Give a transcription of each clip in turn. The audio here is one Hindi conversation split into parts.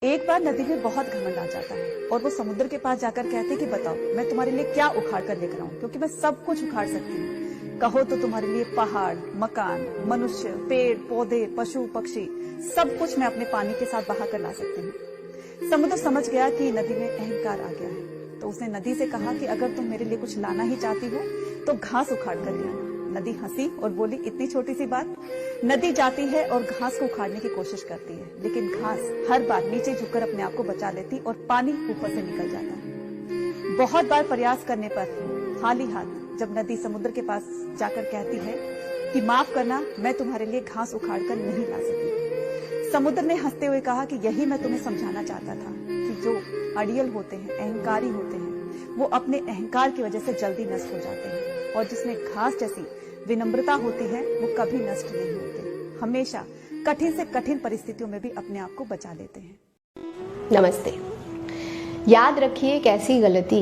एक बार नदी में बहुत घमंड आ जाता है और वो समुद्र के पास जाकर कहते हैं कि बताओ मैं तुम्हारे लिए क्या उखाड़ कर लेकर आऊं, क्योंकि मैं सब कुछ उखाड़ सकती हूँ। कहो तो तुम्हारे लिए पहाड़, मकान, मनुष्य, पेड़ पौधे, पशु पक्षी सब कुछ मैं अपने पानी के साथ बहा कर ला सकती हूँ। समुद्र समझ गया कि नदी में अहंकार आ गया है, तो उसने नदी से कहा कि अगर तुम मेरे लिए कुछ लाना ही चाहती हो तो घास उखाड़ कर ले आना। नदी हंसी और बोली, इतनी छोटी सी बात। नदी जाती है और घास को उखाड़ने की कोशिश करती है, लेकिन घास हर बार नीचे झुककर अपने आप को बचा लेती और पानी ऊपर से निकल जाता है। बहुत बार प्रयास करने पर खाली हाथ जब नदी समुद्र के पास जाकर कहती है कि माफ करना, मैं तुम्हारे लिए घास उखाड़ कर नहीं ला सकी, समुद्र ने हंसते हुए कहा कि यही मैं तुम्हें समझाना चाहता था कि जो अड़ियल होते हैं, अहंकारी होते हैं, वो अपने अहंकार की वजह से जल्दी नष्ट हो जाते हैं, और जिसमें घास जैसी विनम्रता होती है वो कभी नष्ट नहीं होते, हमेशा कठिन से कठिन परिस्थितियों में भी अपने आप को बचा लेते हैं। नमस्ते। याद रखिए एक ऐसी गलती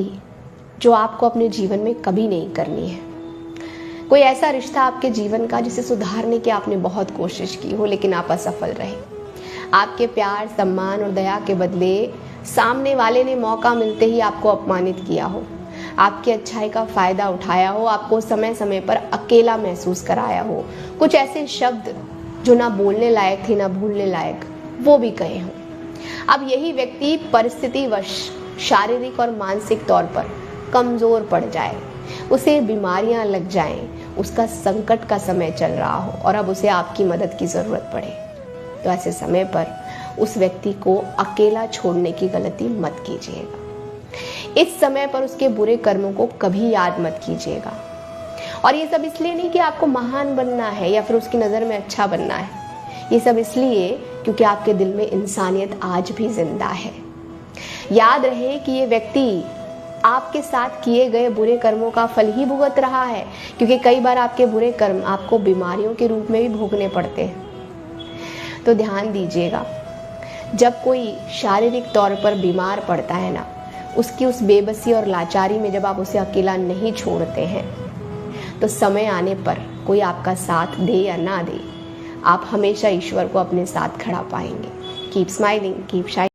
जो आपको अपने जीवन में कभी नहीं करनी है। कोई ऐसा रिश्ता आपके जीवन का जिसे सुधारने की आपने बहुत कोशिश की हो लेकिन आप असफल रहे। आपके प्यार, सम्मान और दया के बदले सामने वाले ने मौका मिलते ही आपको अपमानित किया हो, आपकी अच्छाई का फायदा उठाया हो, आपको समय समय पर अकेला महसूस कराया हो, कुछ ऐसे शब्द जो ना बोलने लायक थे ना भूलने लायक वो भी कहे हों। अब यही व्यक्ति परिस्थितिवश शारीरिक और मानसिक तौर पर कमजोर पड़ जाए, उसे बीमारियां लग जाएं, उसका संकट का समय चल रहा हो और अब उसे आपकी मदद की जरूरत पड़े, तो ऐसे समय पर उस व्यक्ति को अकेला छोड़ने की गलती मत कीजिएगा। इस समय पर उसके बुरे कर्मों को कभी याद मत कीजिएगा। और ये सब इसलिए नहीं कि आपको महान बनना है या फिर उसकी नज़र में अच्छा बनना है, ये सब इसलिए क्योंकि आपके दिल में इंसानियत आज भी जिंदा है। याद रहे कि ये व्यक्ति आपके साथ किए गए बुरे कर्मों का फल ही भुगत रहा है, क्योंकि कई बार आपके बुरे कर्म आपको बीमारियों के रूप में भी भोगने पड़ते हैं। तो ध्यान दीजिएगा, जब कोई शारीरिक तौर पर बीमार पड़ता है ना, उसकी उस बेबसी और लाचारी में जब आप उसे अकेला नहीं छोड़ते हैं, तो समय आने पर कोई आपका साथ दे या ना दे, आप हमेशा ईश्वर को अपने साथ खड़ा पाएंगे। Keep smiling, keep shining.